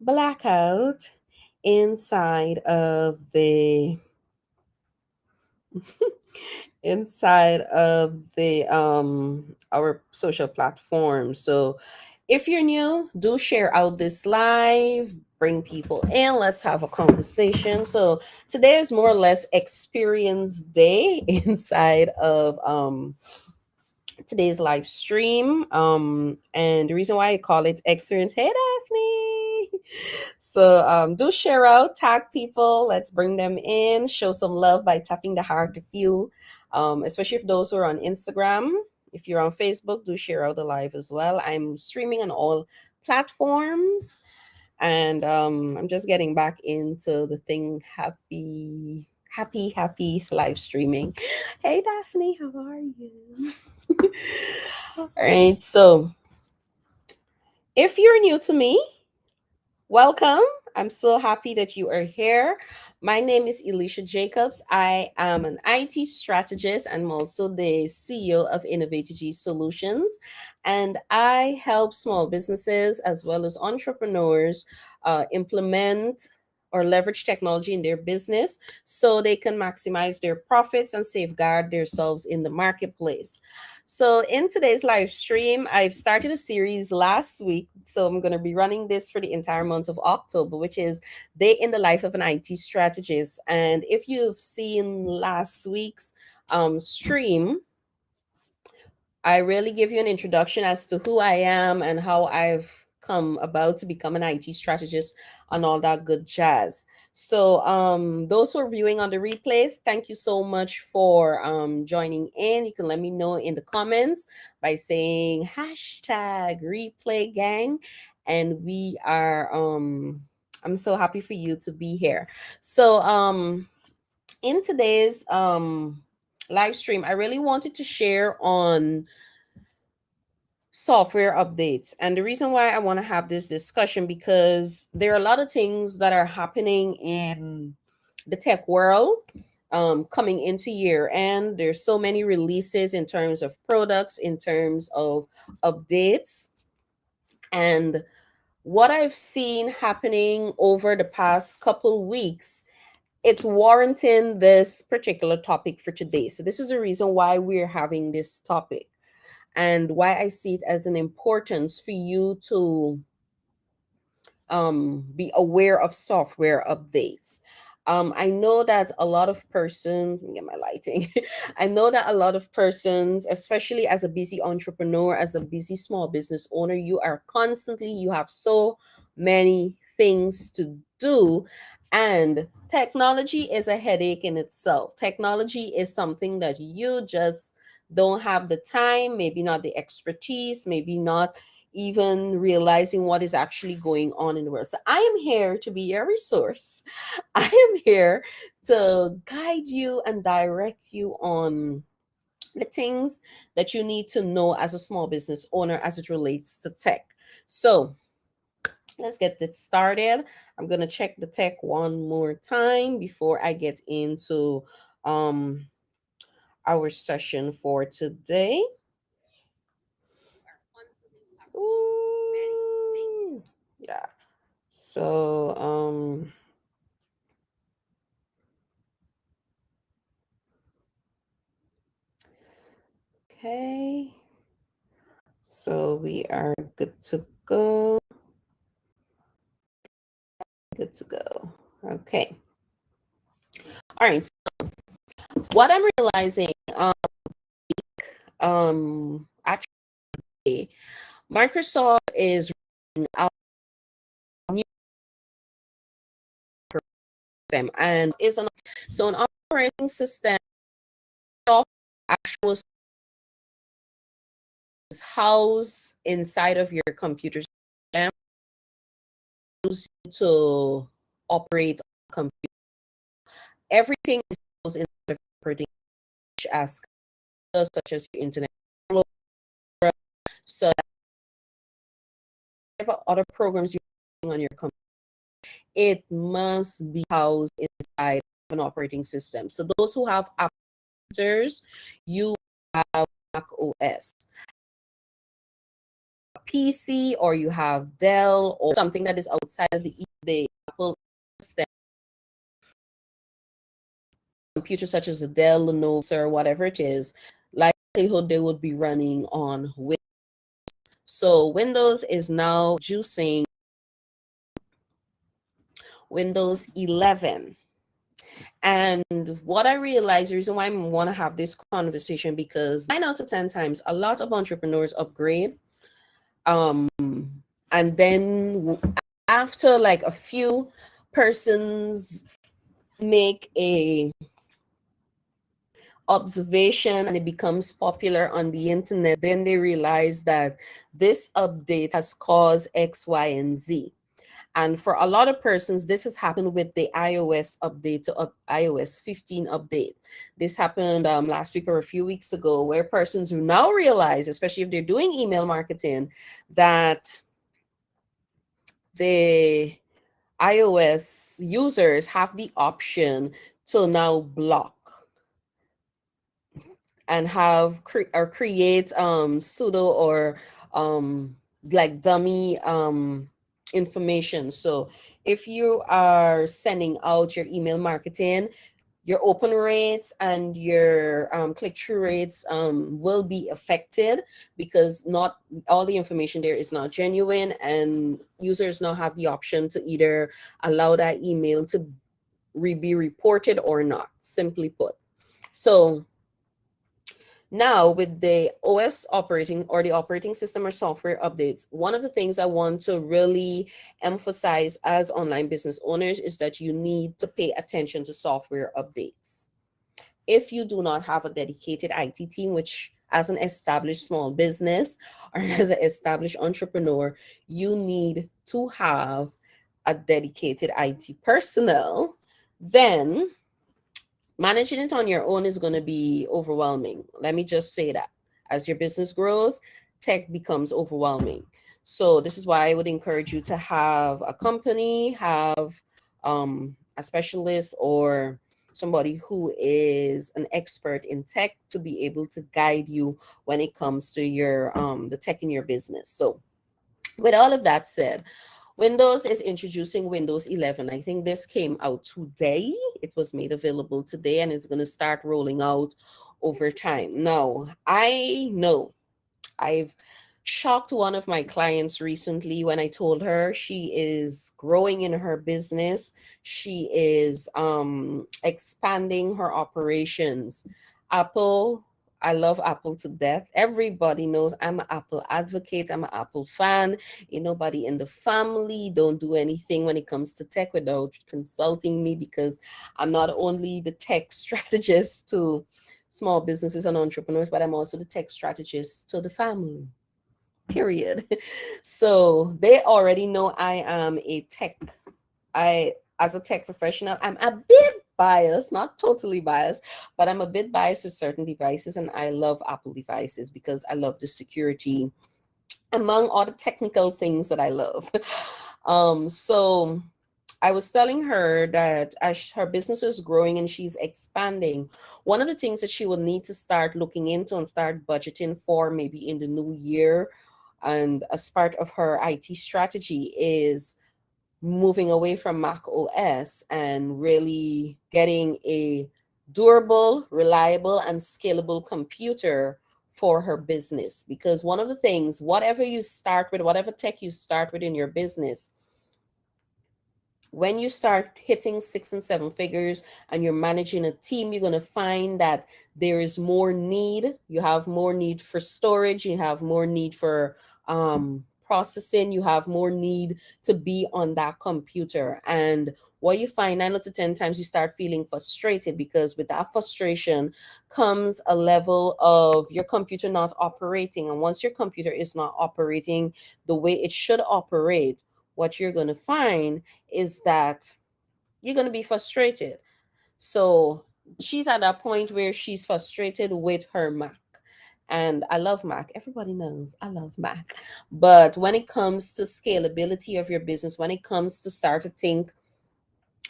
blackout inside of the our social platform. So if you're new, do share out this live, bring people in, let's have a conversation. So today is more or less experience day inside of today's live stream. And the reason why I call it experience, hey Daphne. So do share out, tag people, let's bring them in, show some love by tapping the heart if you, especially if those who are on Instagram. If you're on Facebook, do share out the live as well. I'm streaming on all platforms, and I'm just getting back into the thing. Happy live streaming. Hey Daphne, how are you? All right, so if you're new to me, welcome. I'm so happy that you are here. My name is Elisha Jacobs. I am an IT strategist and I'm also the CEO of Innovative Solutions. And I help small businesses as well as entrepreneurs implement or leverage technology in their business so they can maximize their profits and safeguard themselves in the marketplace. So, in today's live stream, I've started a series last week. So, I'm going to be running this for the entire month of October, which is Day in the Life of an IT Strategist. And if you've seen last week's stream, I really give you an introduction as to who I am and how I've come about to become an IT strategist and all that good jazz. So, those who are viewing on the replays, thank you so much for joining in. You can let me know in the comments by saying hashtag replay gang. And I'm so happy for you to be here. So, in today's live stream, I really wanted to share on software updates. And the reason why I want to have this discussion because there are a lot of things that are happening in the tech world coming into year end. There's so many releases in terms of products, in terms of updates. And what I've seen happening over the past couple weeks, it's warranting this particular topic for today. So this is the reason why we're having this topic and why I see it as an importance for you to be aware of software updates. I know that a lot of persons, let me get my lighting. I know that a lot of persons, especially as a busy entrepreneur, as a busy small business owner, you have so many things to do. And technology is a headache in itself. Technology is something that you just don't have the time, maybe not the expertise, maybe not even realizing what is actually going on in the world. So I am here to be your resource. I am here to guide you and direct you on the things that you need to know as a small business owner as it relates to tech. So let's get it started. I'm going to check the tech one more time before I get into um, our session for today. Ooh, yeah. So, okay. So we are good to go. Good to go. Okay. All right. So what I'm realizing, actually, Microsoft is rolling out a new system and is an operating system of actual is housed inside of your computer system to operate a computer. Everything is housed inside of operating as such as your internet, so whatever other programs you're using on your computer, it must be housed inside of an operating system. So those who have computers, you have Mac OS. PC or you have Dell or something that is outside of the Apple system, computer such as a Dell, Lenovo, or whatever it is, likelihood they would be running on Windows. So Windows is now juicing Windows 11. And what I realized, the reason why I want to have this conversation, because 9 out of 10 times, a lot of entrepreneurs upgrade. Um, and then after like a few persons make a observation and it becomes popular on the internet, then they realize that this update has caused X, Y, and Z. And for a lot of persons, this has happened with the iOS update to iOS 15 update. This happened last week or a few weeks ago, where persons who now realize, especially if they're doing email marketing, that the iOS users have the option to now block and have or create pseudo or like dummy information. So if you are sending out your email marketing, your open rates and your click-through rates will be affected, because not all the information there is not genuine, and users now have the option to either allow that email to be reported or not, simply put. So now, with the OS operating or the operating system or software updates, one of the things I want to really emphasize as online business owners is that you need to pay attention to software updates. If you do not have a dedicated IT team, which as an established small business or as an established entrepreneur, you need to have a dedicated IT personnel, then managing it on your own is going to be overwhelming. Let me just say that. As your business grows, tech becomes overwhelming. So this is why I would encourage you to have a company, have a specialist or somebody who is an expert in tech to be able to guide you when it comes to your the tech in your business. So with all of that said, Windows is introducing Windows 11. I think this came out today. It was made available today, and it's going to start rolling out over time. Now, I know I've shocked one of my clients recently when I told her she is growing in her business. She is expanding her operations. Apple, I love Apple to death. Everybody knows I'm an Apple advocate. I'm an Apple fan. Ain't nobody in the family don't do anything when it comes to tech without consulting me, because I'm not only the tech strategist to small businesses and entrepreneurs, but I'm also the tech strategist to the family, period. So they already know I am as a tech professional, I'm a bit biased, not totally biased, but I'm a bit biased with certain devices, and I love Apple devices because I love the security, among all the technical things that I love. So I was telling her that as her business is growing and she's expanding, one of the things that she will need to start looking into and start budgeting for maybe in the new year, and as part of her IT strategy, is moving away from Mac OS and really getting a durable, reliable, and scalable computer for her business. Because one of the things, whatever you start with, whatever tech you start with in your business, when you start hitting 6 and 7 figures and you're managing a team, you're going to find that there is more need. You have more need for storage. You have more need for processing. You have more need to be on that computer. And what you find 9 out of 10 times, you start feeling frustrated, because with that frustration comes a level of your computer not operating. And once your computer is not operating the way it should operate, what you're going to find is that you're going to be frustrated. So she's at that point where she's frustrated with her Mac. And I love Mac. Everybody knows I love Mac. But when it comes to scalability of your business, when it comes to start to think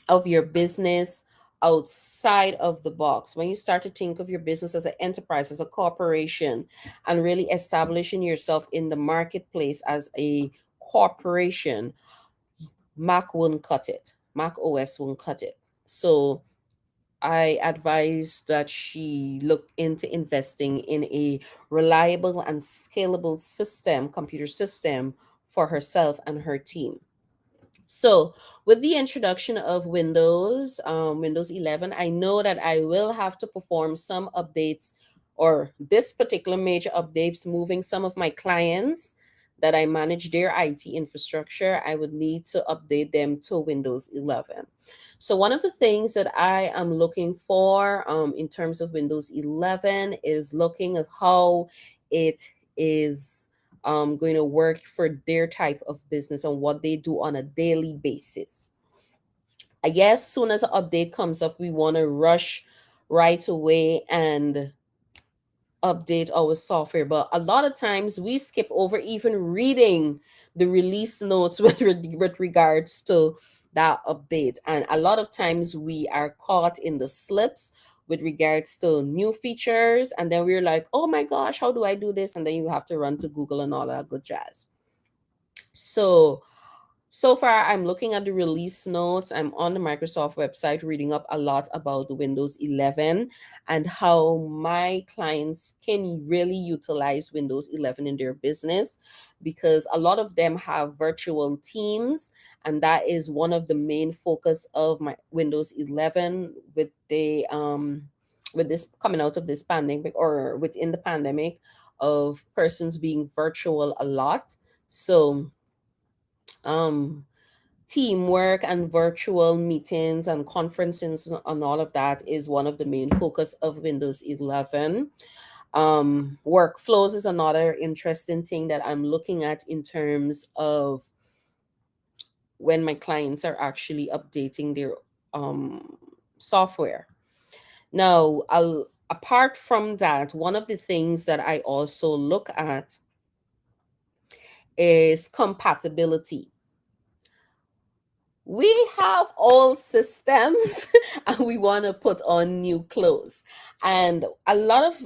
of your business outside of the box, when you start to think of your business as an enterprise, as a corporation, and really establishing yourself in the marketplace as a corporation, Mac won't cut it. Mac OS won't cut it. So I advise that she look into investing in a reliable and scalable system, computer system for herself and her team. So, with the introduction of Windows 11, I know that I will have to perform some updates, or this particular major updates, moving some of my clients that I manage their IT infrastructure. I would need to update them to Windows 11. So, one of the things that I am looking for in terms of Windows 11 is looking at how it is going to work for their type of business and what they do on a daily basis. I guess soon as an update comes up, we want to rush right away and update our software. But a lot of times we skip over even reading the release notes with regards to that update. And a lot of times we are caught in the slips with regards to new features. And then we're like, oh my gosh, how do I do this? And then you have to run to Google and all that good jazz. So far, I'm looking at the release notes. I'm on the Microsoft website reading up a lot about the Windows 11 and how my clients can really utilize Windows 11 in their business, because a lot of them have virtual teams, and that is one of the main focus of my Windows 11 with this coming out of this pandemic, or within the pandemic, of persons being virtual a lot. So um teamwork and virtual meetings and conferences and all of that is one of the main focus of Windows 11. Workflows is another interesting thing that I'm looking at in terms of when my clients are actually updating their software. Now, apart from that, one of the things that I also look at is compatibility. We have old systems and we want to put on new clothes, and a lot of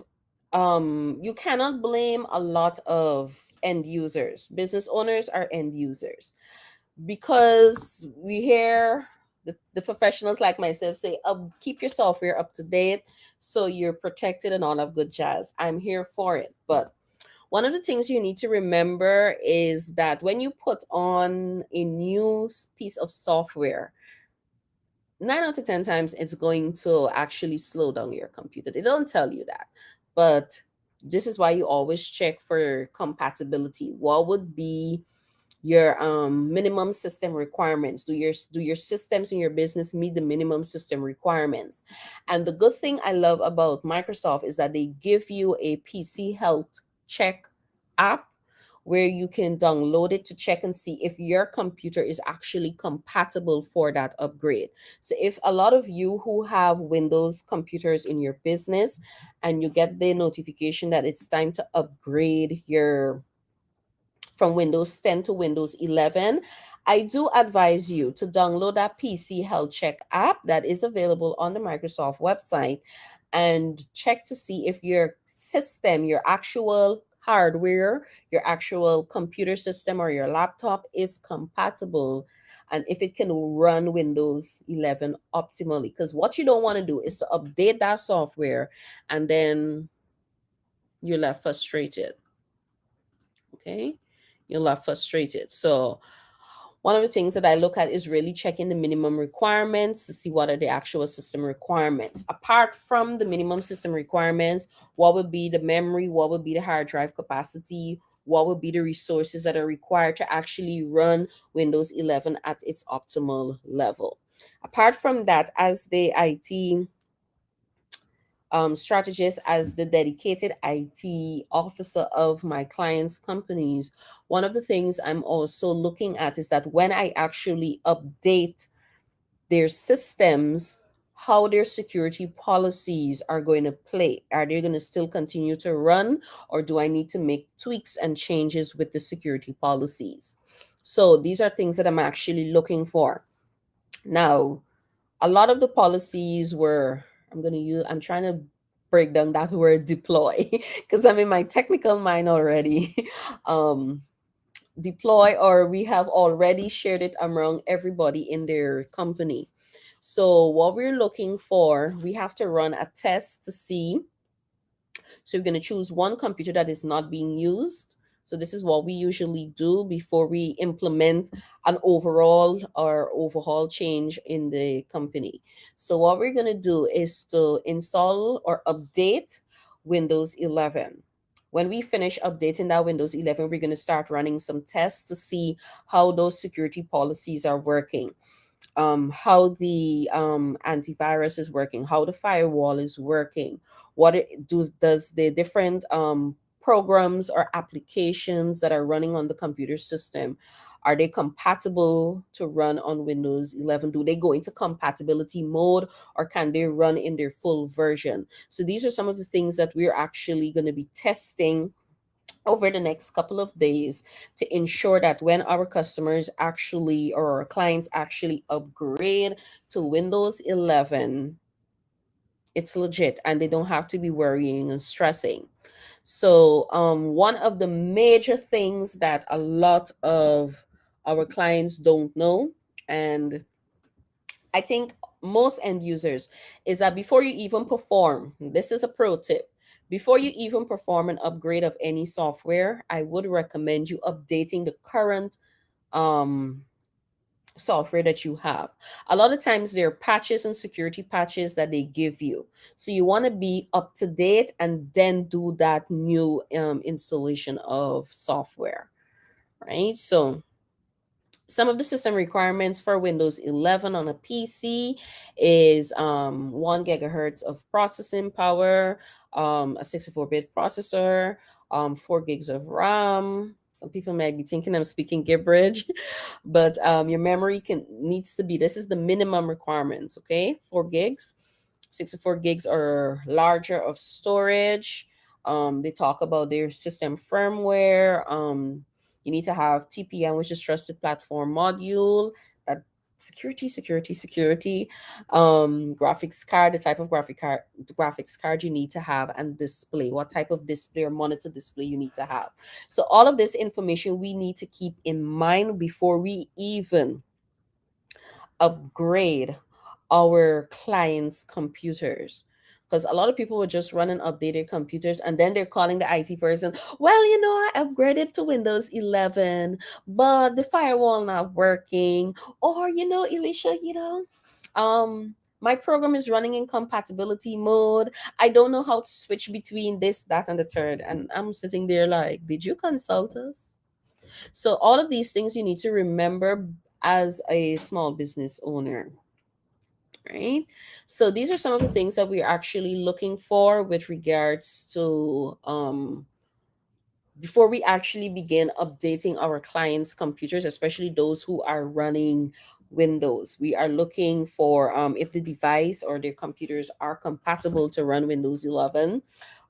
you cannot blame a lot of end users. Business owners are end users, because we hear the professionals like myself say, keep your software up to date so you're protected and all of good jazz. I'm here for it, but one of the things you need to remember is that when you put on a new piece of software, 9 out of 10 times it's going to actually slow down your computer. They don't tell you that, but this is why you always check for compatibility. What would be your minimum system requirements? Do your systems in your business meet the minimum system requirements? And the good thing I love about Microsoft is that they give you a PC health check app where you can download it to check and see if your computer is actually compatible for that upgrade. So if a lot of you who have Windows computers in your business and you get the notification that it's time to upgrade your from Windows 10 to Windows 11, I do advise you to download that PC Health Check app that is available on the Microsoft website and check to see if your system, your actual hardware, your actual computer system or your laptop is compatible, and if it can run Windows 11 optimally. Because what you don't want to do is to update that software and then you're left frustrated. Okay, you're left frustrated. So one of the things that I look at is really checking the minimum requirements to see what are the actual system requirements. Apart from the minimum system requirements, what would be the memory, what would be the hard drive capacity, what would be the resources that are required to actually run Windows 11 at its optimal level. Apart from that, as the IT strategist, as the dedicated IT officer of my clients' companies, one of the things I'm also looking at is that when I actually update their systems, how their security policies are going to play. Are they going to still continue to run, or do I need to make tweaks and changes with the security policies? So these are things that I'm actually looking for. Now, A lot of the policies were, I'm trying to break down that word deploy because I'm in my technical mind already. um, Deploy, or we have already shared it among everybody in their company. So what we're looking for, we have to run a test to see. So we're going to choose one computer that is not being used. So this is what we usually do before we implement an overall or overhaul change in the company. So what we're going to do is to install or update Windows 11. When we finish updating that Windows 11, we're going to start running some tests to see how those security policies are working, how the antivirus is working, how the firewall is working, does the different programs or applications that are running on the computer system, are they compatible to run on Windows 11? Do they go into compatibility mode, or can they run in their full version? So these are some of the things that we're actually going to be testing over the next couple of days to ensure that when our customers actually, or our clients actually upgrade to Windows 11, it's legit and they don't have to be worrying and stressing. So, one of the major things that a lot of our clients don't know, and I think most end users, is that before you even perform, this is a pro tip. Before you even perform an upgrade of any software, I would recommend you updating the current um, software that you have. A lot of times there are patches and security patches that they give you. So you want to be up to date and then do that new installation of software, right? So some of the system requirements for Windows 11 on a PC is 1 gigahertz of processing power, a 64-bit processor, 4 gigs of RAM. Some people might be thinking I'm speaking gibberish, but your memory can needs to be, this is the minimum requirements, okay? 4 gigs, 64 gigs or larger of storage. They talk about their system firmware. You need to have TPM, which is Trusted Platform Module. That security. Graphics card, the type of the graphics card you need to have, and display, what type of display or monitor display you need to have. So all of this information we need to keep in mind before we even upgrade our clients' computers. Because a lot of people will just run and update their computers and then they're calling the IT person. Well, I upgraded to Windows 11, but the firewall not working. Or, Elisha, my program is running in compatibility mode. I don't know how to switch between this, that, and the third. And I'm sitting there like, did you consult us? So all of these things you need to remember as a small business owner, right? So these are some of the things that we're actually looking for with regards to before we actually begin updating our clients' computers, especially those who are running Windows. We are looking for if the device or their computers are compatible to run Windows 11.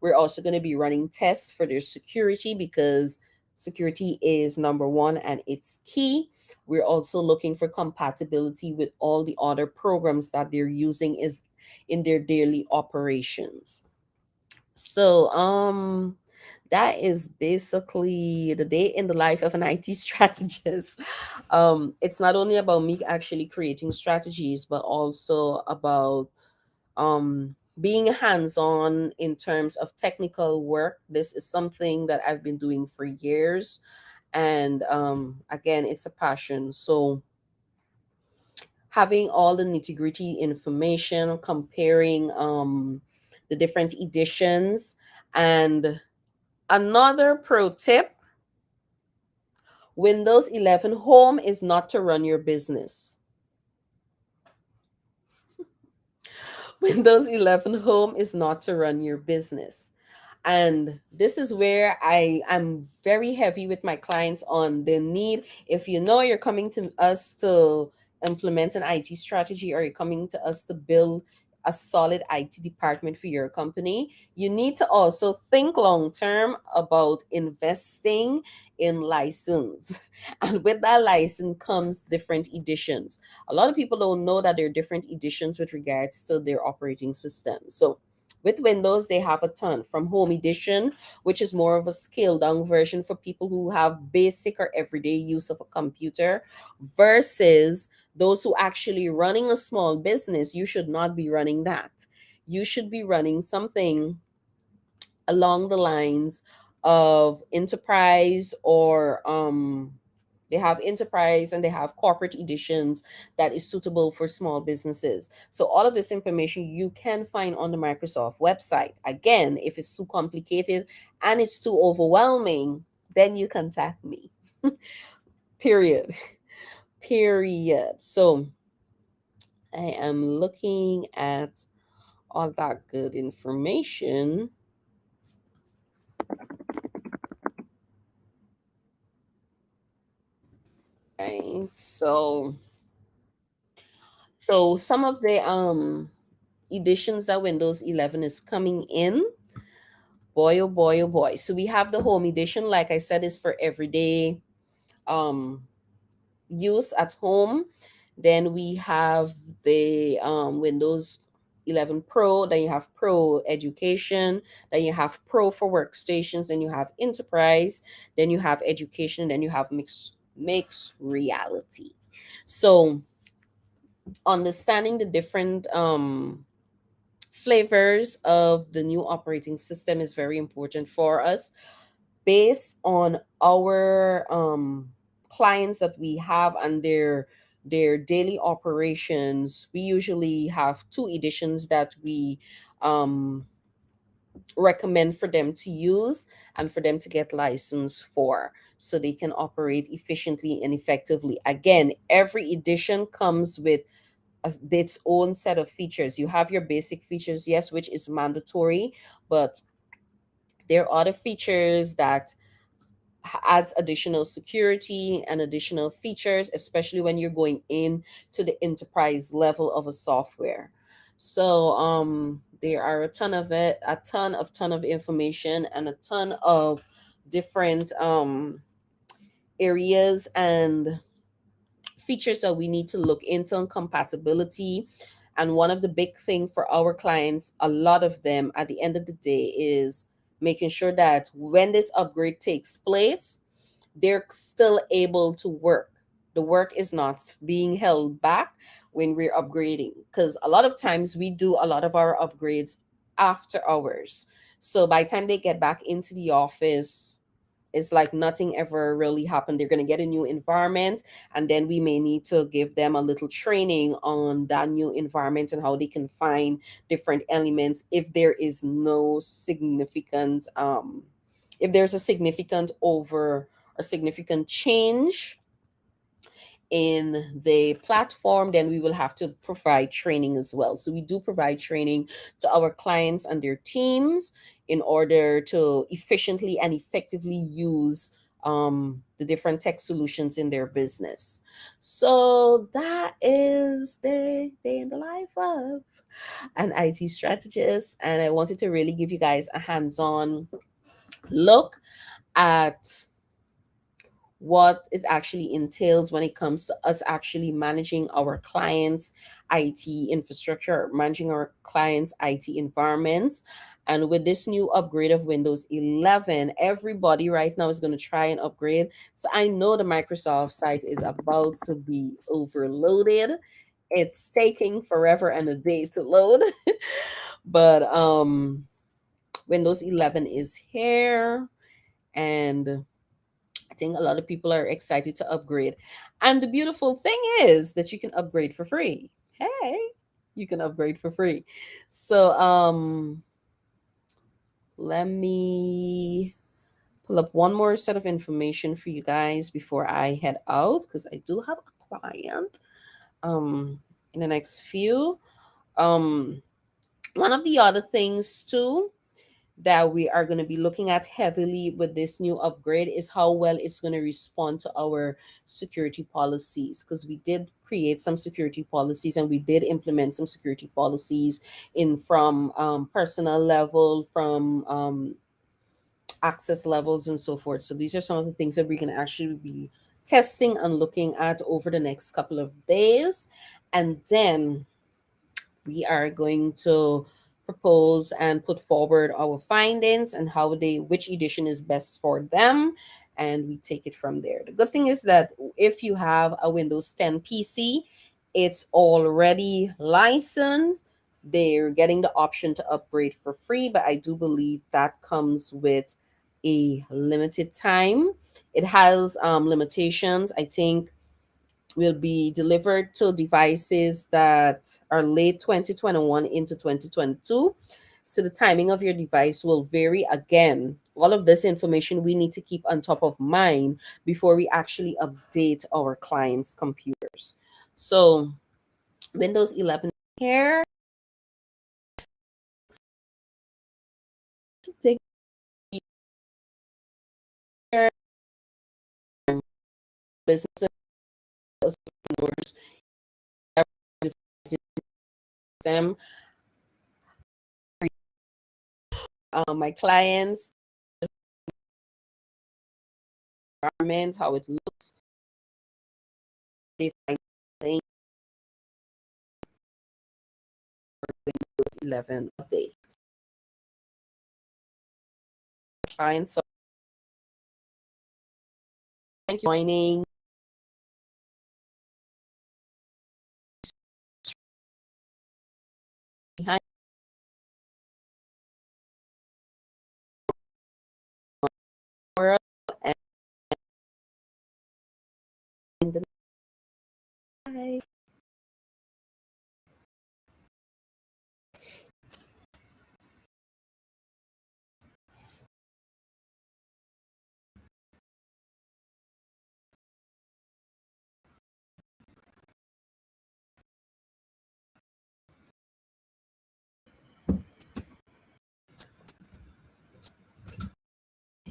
We're also going to be running tests for their security because security is number one and it's key. We're also looking for compatibility with all the other programs that they're using is in their daily operations. So, that is basically the day in the life of an IT strategist. It's not only about me actually creating strategies, but also about being hands-on in terms of technical work. This is something that I've been doing for years, and again, it's a passion. So having all the nitty-gritty information, comparing the different editions, and another pro tip: Windows 11 Home is not to run your business. Windows 11 Home is not to run your business. And this is where I am very heavy with my clients on the need. If you're coming to us to implement an IT strategy, or you're coming to us to build a solid IT department for your company, you need to also think long term about investing in license. And with that license comes different editions. A lot of people don't know that there are different editions with regards to their operating system. So with Windows, they have a ton from Home Edition, which is more of a scaled down version for people who have basic or everyday use of a computer, versus those who actually running a small business. You should not be running that. You should be running something along the lines of enterprise, or they have enterprise and they have corporate editions that is suitable for small businesses. So all of this information you can find on the Microsoft website. Again, if it's too complicated and it's too overwhelming, then you contact me. Period. Period. So I am looking at all that good information. Right. So some of the editions that Windows 11 is coming in, boy oh boy oh boy. So we have the home edition, like I said, is for everyday um use at home. Then we have the Windows 11 Pro, then you have Pro Education, then you have Pro for workstations, then you have Enterprise, then you have Education, then you have mixed reality. So understanding the different flavors of the new operating system is very important for us, based on our clients that we have and their daily operations. We usually have two editions that we um, recommend for them to use and for them to get licensed for, so they can operate efficiently and effectively. Again, every edition comes with its own set of features. You have your basic features, yes, which is mandatory, but there are other features that adds additional security and additional features, especially when you're going in to the enterprise level of a software. So there are a ton of it, a ton of information, and a ton of different areas and features that we need to look into, and compatibility. And one of the big thing for our clients, a lot of them at the end of the day, is making sure that when this upgrade takes place, they're still able to work. The work is not being held back when we're upgrading, because a lot of times we do a lot of our upgrades after hours. So by the time they get back into the office, it's like nothing ever really happened. They're going to get a new environment, and then we may need to give them a little training on that new environment and how they can find different elements if there is no significant if there's a significant over or significant change in the platform, then we will have to provide training as well. So we do provide training to our clients and their teams in order to efficiently and effectively use the different tech solutions in their business. So that is the day in the life of an IT strategist. And I wanted to really give you guys a hands-on look at what it actually entails when it comes to us actually managing our clients' IT infrastructure, managing our clients' IT environments. And with this new upgrade of Windows 11, everybody right now is going to try and upgrade. So I know the Microsoft site is about to be overloaded. It's taking forever and a day to load. But Windows 11 is here, and I think a lot of people are excited to upgrade. And the beautiful thing is that you can upgrade for free. Hey, you can upgrade for free. So let me pull up one more set of information for you guys before I head out, because I do have a client in the next few. Um One of the other things too that we are going to be looking at heavily with this new upgrade is how well it's going to respond to our security policies, because we did create some security policies and we did implement some security policies in from personal level, from access levels and so forth. So these are some of the things that we can actually be testing and looking at over the next couple of days. And then we are going to propose and put forward our findings and how they which edition is best for them, and we take it from there. The good thing is that if you have a Windows 10 PC, it's already licensed. They're getting the option to upgrade for free, but I do believe that comes with a limited time. It has limitations. I think will be delivered to devices that are late 2021 into 2022. So the timing of your device will vary again. All of this information we need to keep on top of mind before we actually update our clients' computers. So Windows 11 here. Take care of business entrepreneurs. Them, my clients, environment, how it looks, they find things 11 updates. Clients, so thank you for joining. Behind the world and the night.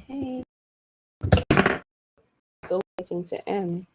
Hey, still waiting to end.